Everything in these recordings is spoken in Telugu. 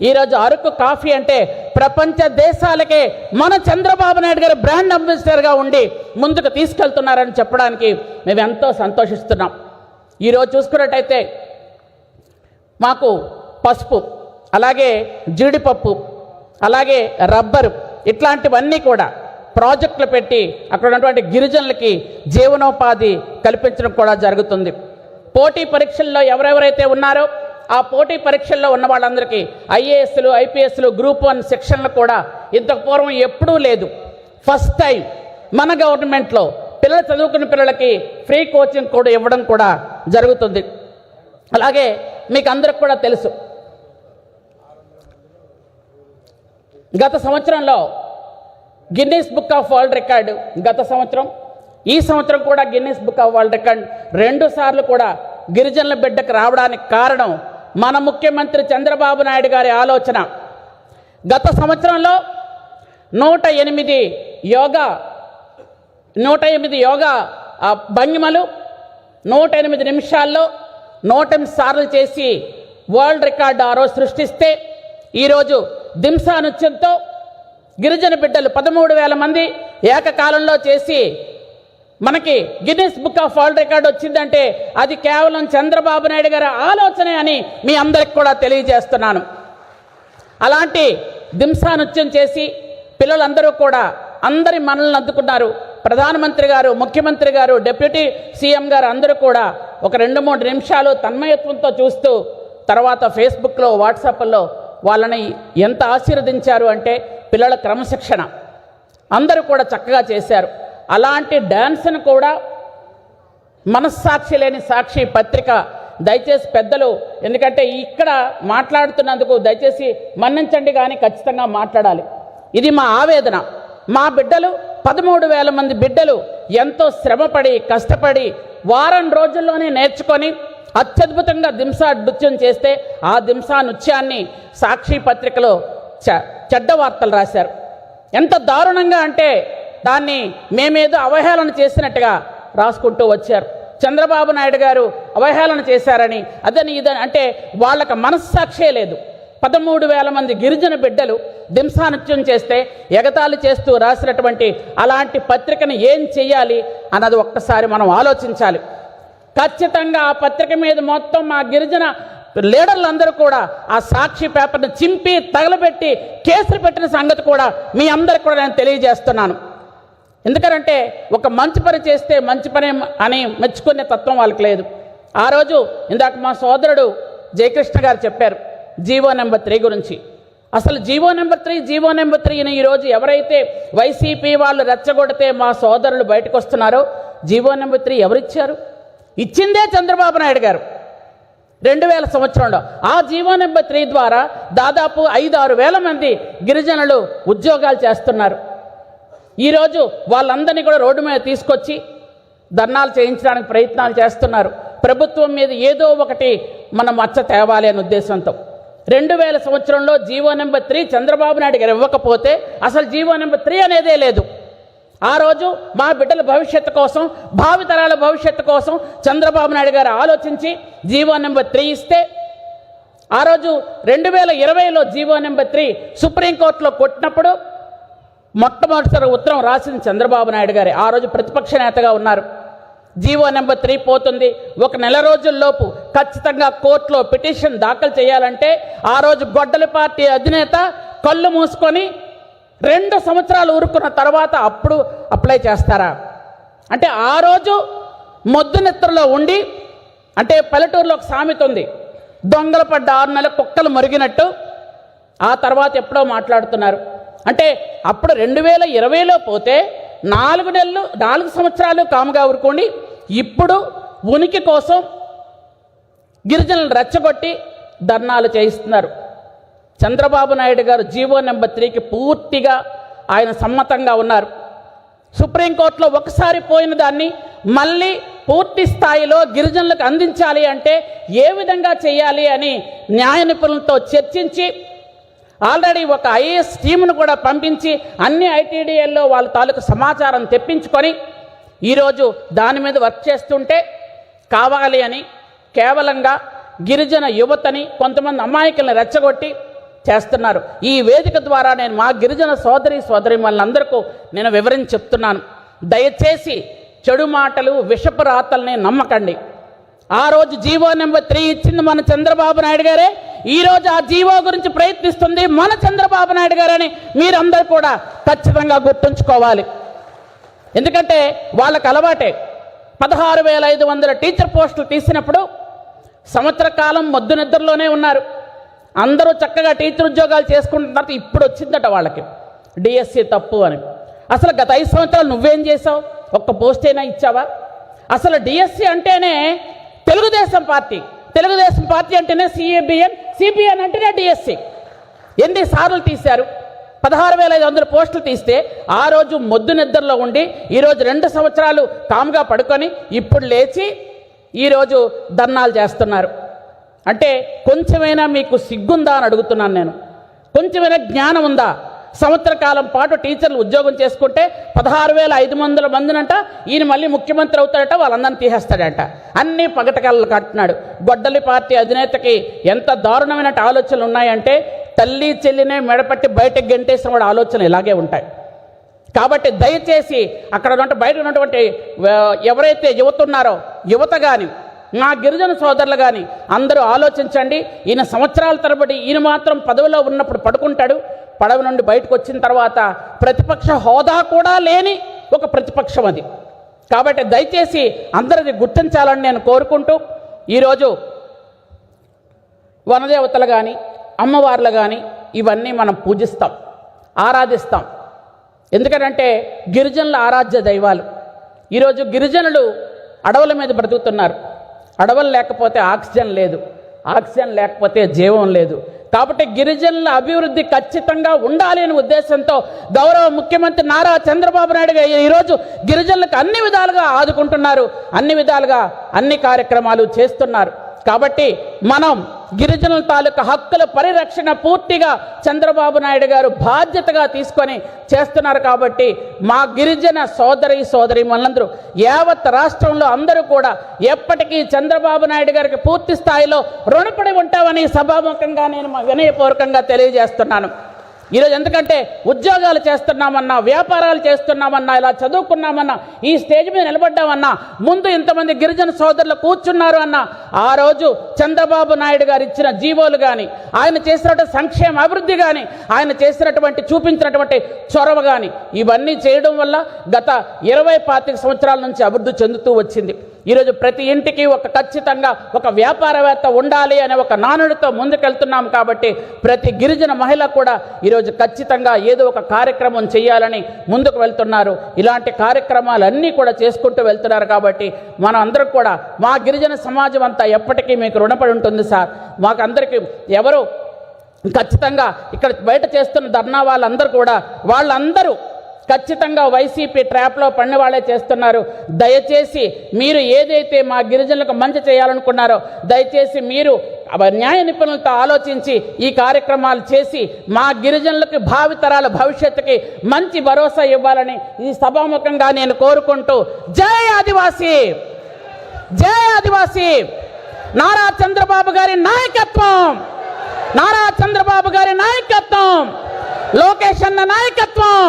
ఈరోజు అరకు కాఫీ అంటే ప్రపంచ దేశాలకే మన చంద్రబాబు నాయుడు గారు బ్రాండ్ అంబాసిడర్గా ఉండి ముందుకు తీసుకెళ్తున్నారని చెప్పడానికి మేము ఎంతో సంతోషిస్తున్నాం. ఈరోజు చూసుకున్నట్టయితే మాకు పసుపు, అలాగే జీడిపప్పు, అలాగే రబ్బరు ఇట్లాంటివన్నీ కూడా ప్రాజెక్టులు పెట్టి అక్కడ ఉన్నటువంటి గిరిజనులకి జీవనోపాధి కల్పించడం కూడా జరుగుతుంది. పోటీ పరీక్షల్లో ఎవరెవరైతే ఉన్నారో ఆ పోటీ పరీక్షల్లో ఉన్న వాళ్ళందరికీ ఐఏఎస్లు, ఐపీఎస్లు, గ్రూప్ 1 సెక్షన్లు కూడా ఇంతకు పూర్వం ఎప్పుడూ లేదు. ఫస్ట్ టైం మన గవర్నమెంట్లో పిల్లలు చదువుకున్న పిల్లలకి ఫ్రీ కోచింగ్ కూడా ఇవ్వడం కూడా జరుగుతుంది. అలాగే మీకు అందరికి కూడా తెలుసు, గత సంవత్సరంలో Guinness book of world record గత సంవత్సరం, ఈ సంవత్సరం కూడా Guinness book of world record 2 సార్లు కూడా గిరిజనుల బిడ్డకు రావడానికి కారణం మన ముఖ్యమంత్రి చంద్రబాబు నాయుడు గారి ఆలోచన. గత సంవత్సరంలో 108 యోగా భంగిమలు 108 నిమిషాల్లో 108 సార్లు చేసి వరల్డ్ రికార్డు ఆ రోజు సృష్టిస్తే, ఈరోజు దింసా నృత్యంతో గిరిజన బిడ్డలు 13,000 మంది ఏకకాలంలో చేసి మనకి Guinness book of world record వచ్చిందంటే అది కేవలం చంద్రబాబు నాయుడు గారి ఆలోచనే అని మీ అందరికి కూడా తెలియజేస్తున్నాను. అలాంటి దింసా నృత్యం చేసి పిల్లలందరూ కూడా అందరి మనల్ని అందుకున్నారు. ప్రధానమంత్రి గారు, ముఖ్యమంత్రి గారు, డిప్యూటీ సీఎం గారు అందరూ కూడా ఒక 2-3 నిమిషాలు తన్మయత్వంతో చూస్తూ తర్వాత ఫేస్బుక్లో, వాట్సాప్లో వాళ్ళని ఎంత ఆశీర్వదించారు అంటే పిల్లల క్రమశిక్షణ అందరూ కూడా చక్కగా చేశారు. అలాంటి డ్యాన్స్ను కూడా మనస్సాక్షి లేని సాక్షి పత్రిక దయచేసి పెద్దలు, ఎందుకంటే ఇక్కడ మాట్లాడుతున్నందుకు దయచేసి మన్నించండి, కానీ ఖచ్చితంగా మాట్లాడాలి. ఇది మా ఆవేదన. మా బిడ్డలు 13,000 మంది బిడ్డలు ఎంతో శ్రమపడి కష్టపడి వారం రోజుల్లోనే నేర్చుకొని అత్యద్భుతంగా దింసా నృత్యం చేస్తే ఆ దింసా నృత్యాన్ని సాక్షి పత్రికలో చెడ్డ వార్తలు రాశారు. ఎంత దారుణంగా అంటే దాన్ని మేమేదో అవహేళన చేసినట్టుగా రాసుకుంటూ వచ్చారు. చంద్రబాబు నాయుడు గారు అవహేళన చేశారని అదని ఇదని అంటే వాళ్ళకి మనస్సాక్షే లేదు. 13,000 మంది గిరిజన బిడ్డలు దింసా నృత్యం చేస్తే ఎగతాళి చేస్తూ రాసినటువంటి అలాంటి పత్రికను ఏం చెయ్యాలి అన్నది ఒక్కసారి మనం ఆలోచించాలి. ఖచ్చితంగా ఆ పత్రిక మీద మొత్తం మా గిరిజన లీడర్లందరూ కూడా ఆ సాక్షి పేపర్ను చింపి తగలబెట్టి కేసులు పెట్టిన సంగతి కూడా మీ అందరికి కూడా నేను తెలియజేస్తున్నాను. ఎందుకంటే ఒక మంచి పని చేస్తే మంచి పని అని మెచ్చుకునే తత్వం వాళ్ళకి లేదు. ఆ రోజు ఇందాక మా సోదరుడు జయకృష్ణ గారు చెప్పారు జీవో నెంబర్ 3 గురించి. అసలు జీవో నెంబర్ 3ని ఈరోజు ఎవరైతే వైసీపీ వాళ్ళు రెచ్చగొడితే మా సోదరులు బయటకు వస్తున్నారో జీవో నెంబర్ 3 ఎవరిచ్చారు? ఇచ్చిందే చంద్రబాబు నాయుడు గారు 2000 సంవత్సరంలో. ఆ జీవో నెంబర్ 3 ద్వారా దాదాపు 5-6 వేల మంది గిరిజనులు ఉద్యోగాలు చేస్తున్నారు. ఈరోజు వాళ్ళందరినీ కూడా రోడ్డు మీద తీసుకొచ్చి ధర్నాలు చేయించడానికి ప్రయత్నాలు చేస్తున్నారు. ప్రభుత్వం మీద ఏదో ఒకటి మనం మచ్చ తేవాలి అనే ఉద్దేశంతో 2000 సంవత్సరంలో జీవో నెంబర్ 3 చంద్రబాబు నాయుడు గారు ఇవ్వకపోతే అసలు జీవో నెంబర్ 3 అనేదే లేదు. ఆ రోజు మా బిడ్డల భవిష్యత్తు కోసం, భావితరాల భవిష్యత్తు కోసం చంద్రబాబు నాయుడు గారు ఆలోచించి జీవో నెంబర్ 3 ఇస్తే, ఆ రోజు 2020లో జీవో నెంబర్ 3 సుప్రీంకోర్టులో కొట్టినప్పుడు మొట్టమొదటిసారి ఉత్తరం రాసింది చంద్రబాబు నాయుడు గారే. ఆ రోజు ప్రతిపక్ష నేతగా ఉన్నారు. జీవో నెంబర్ 3 పోతుంది, 1 నెల రోజుల్లోపు ఖచ్చితంగా కోర్టులో పిటిషన్ దాఖలు చేయాలంటే ఆ రోజు గొడ్డలి పార్టీ అధినేత కళ్ళు మూసుకొని 2 సంవత్సరాలు ఊరుకున్న తర్వాత అప్పుడు అప్లై చేస్తారా? అంటే ఆ రోజు మొద్దు నిద్రలో ఉండి, అంటే పల్లెటూరులో ఒక సామెత ఉంది, దొంగలు పడ్డ 6 నెలల కుక్కలు మరిగినట్టు ఆ తర్వాత ఎప్పుడో మాట్లాడుతున్నారు. అంటే అప్పుడు 2020లో పోతే 4 సంవత్సరాలు కాముగా ఊరుకోండి, ఇప్పుడు ఉనికి కోసం గిరిజనులను రెచ్చగొట్టి ధర్నాలు చేయిస్తున్నారు. చంద్రబాబు నాయుడు గారు జీవో నెంబర్ 3కి పూర్తిగా ఆయన సమ్మతంగా ఉన్నారు. సుప్రీంకోర్టులో ఒకసారి పోయిన దాన్ని మళ్ళీ పూర్తి స్థాయిలో గిరిజనులకు అందించాలి అంటే ఏ విధంగా చేయాలి అని న్యాయ నిపుణులతో చర్చించి ఆల్రెడీ ఒక ఐఏఎస్ టీమును కూడా పంపించి అన్ని ఐటీడీఏల్లో వాళ్ళ తాలూకు సమాచారం తెప్పించుకొని ఈరోజు దాని మీద వర్క్ చేస్తుంటే కావాలి అని కేవలంగా గిరిజన యువతని కొంతమంది అమాయకులను రెచ్చగొట్టి చేస్తున్నారు. ఈ వేదిక ద్వారా నేను మా గిరిజన సోదరీమణులందరికీ నేను వివరించి చెప్తున్నాను. దయచేసి చెడు మాటలు, విషపు రాతల్ని నమ్మకండి. ఆ రోజు జీవో నెంబర్ 3 ఇచ్చింది మన చంద్రబాబు నాయుడు గారే. ఈరోజు ఆ జీవో గురించి ప్రయత్నిస్తుంది మన చంద్రబాబు నాయుడు గారని మీరందరూ కూడా ఖచ్చితంగా గుర్తుంచుకోవాలి. ఎందుకంటే వాళ్ళకు అలవాటే. 16,500 టీచర్ పోస్టులు తీసినప్పుడు సంవత్సర కాలం మొద్దు నిద్రలోనే ఉన్నారు. అందరూ చక్కగా టీచర్ ఉద్యోగాలు చేసుకుంటున్నారు. ఇప్పుడు వచ్చిందట వాళ్ళకి డిఎస్సి తప్పు అని. అసలు గత 5 సంవత్సరాలు నువ్వేం చేసావు? ఒక్క పోస్ట్ అయినా ఇచ్చావా? అసలు డిఎస్సి అంటేనే తెలుగుదేశం పార్టీ అంటేనే సిపిఎన్ అంటేనే డిఎస్సి. ఎన్నిసార్లు తీశారు? 16,500 పోస్టులు తీస్తే ఆ రోజు మొద్దు నిద్రలో ఉండి ఈరోజు 2 సంవత్సరాలు కామ్గా పడుకొని ఇప్పుడు లేచి ఈరోజు ధర్నాలు చేస్తున్నారు. అంటే కొంచెమైనా మీకు సిగ్గుందా అని అడుగుతున్నాను నేను. కొంచెమైనా జ్ఞానం ఉందా? సంవత్సర కాలం పాటు టీచర్లు ఉద్యోగం చేసుకుంటే 16,500 మందినంట ఈయన మళ్ళీ ముఖ్యమంత్రి అవుతాడట, వాళ్ళందరినీ తీసేస్తాడంట. అన్నీ పగటకళ్ళు కట్టున్నాడు. గొడ్డలి పార్టీ అధినేతకి ఎంత దారుణమైన ఆలోచనలు ఉన్నాయంటే తల్లి చెల్లినే మెడపట్టి బయటకు గెంటేసిన వాడి ఆలోచనలు ఇలాగే ఉంటాయి. కాబట్టి దయచేసి అక్కడ బయట ఉన్నటువంటి ఎవరైతే యువత ఉన్నారో యువత కానీ మా గిరిజన సోదరులు కానీ అందరూ ఆలోచించండి. ఈయన సంవత్సరాల తరబడి ఈయన మాత్రం పదవిలో ఉన్నప్పుడు పడుకుంటాడు. పడవ నుండి బయటకు వచ్చిన తర్వాత ప్రతిపక్ష హోదా కూడా లేని ఒక ప్రతిపక్షం అది. కాబట్టి దయచేసి అందరిది గుర్తించాలని నేను కోరుకుంటూ ఈరోజు వనదేవతలు కానీ అమ్మవార్లు కానీ ఇవన్నీ మనం పూజిస్తాం, ఆరాధిస్తాం. ఎందుకంటే గిరిజనుల ఆరాధ్య దైవాలు. ఈరోజు గిరిజనులు అడవుల మీద బ్రతుకుతున్నారు. అడవులు లేకపోతే ఆక్సిజన్ లేదు, ఆక్సిజన్ లేకపోతే జీవం లేదు. కాబట్టి గిరిజనుల అభివృద్ధి ఖచ్చితంగా ఉండాలి అనే ఉద్దేశంతో గౌరవ ముఖ్యమంత్రి నారా చంద్రబాబు నాయుడు గారు ఈరోజు గిరిజనులకు అన్ని విధాలుగా ఆదుకుంటున్నారు, అన్ని విధాలుగా అన్ని కార్యక్రమాలు చేస్తున్నారు. కాబట్టి మనం గిరిజనుల తాలూకా హక్కుల పరిరక్షణ పూర్తిగా చంద్రబాబు నాయుడు గారు బాధ్యతగా తీసుకొని చేస్తున్నారు. కాబట్టి మా గిరిజన సోదరీమణులందరూ యావత్ రాష్ట్రంలో అందరూ కూడా ఎప్పటికీ చంద్రబాబు నాయుడు గారికి పూర్తి స్థాయిలో రుణపడి ఉంటామని సభాముఖంగా నేను వినయపూర్వకంగా తెలియజేస్తున్నాను. ఈరోజు ఎందుకంటే ఉద్యోగాలు చేస్తున్నామన్నా, వ్యాపారాలు చేస్తున్నామన్నా, ఇలా చదువుకున్నామన్నా, ఈ స్టేజ్ మీద నిలబడ్డామన్నా, ముందు ఇంతమంది గిరిజన సోదరులు కూర్చున్నారు అన్న ఆ రోజు చంద్రబాబు నాయుడు గారు ఇచ్చిన జీవోలు కానీ, ఆయన చేసినటువంటి సంక్షేమ అభివృద్ధి కానీ, ఆయన చేసినటువంటి చూపించినటువంటి చొరవ కానీ, ఇవన్నీ చేయడం వల్ల గత 20-25 సంవత్సరాల నుంచి అభివృద్ధి చెందుతూ వచ్చింది. ఈరోజు ప్రతి ఇంటికి ఖచ్చితంగా ఒక వ్యాపారవేత్త ఉండాలి అనే ఒక నానుడితో ముందుకెళ్తున్నాం. కాబట్టి ప్రతి గిరిజన మహిళ కూడా ఈరోజు ఖచ్చితంగా ఏదో ఒక కార్యక్రమం చేయాలని ముందుకు వెళ్తున్నారు. ఇలాంటి కార్యక్రమాలన్నీ కూడా చేసుకుంటూ వెళ్తున్నారు. కాబట్టి మనం అందరం కూడా మా గిరిజన సమాజం అంతా ఎప్పటికీ మీకు రుణపడి ఉంటుంది సార్. మాకు అందరికీ ఎవరు ఖచ్చితంగా ఇక్కడ బయట చేస్తున్న ధర్నా వాళ్ళందరూ ఖచ్చితంగా వైసీపీ ట్రాప్లో పడిన వాళ్ళే చేస్తున్నారు. దయచేసి మీరు ఏదైతే మా గిరిజనులకు మంచి చేయాలనుకున్నారో దయచేసి మీరు న్యాయ నిపుణులతో ఆలోచించి ఈ కార్యక్రమాలు చేసి మా గిరిజనులకు భావితరాల భవిష్యత్తుకి మంచి భరోసా ఇవ్వాలని ఈ సభాముఖంగా నేను కోరుకుంటూ జై ఆదివాసీ, జై ఆదివాసీ, నారా చంద్రబాబు గారి నాయకత్వం, నారా చంద్రబాబు గారి నాయకత్వం, లోకేష్ అన్న నాయకత్వం.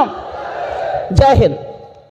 జై హింద్.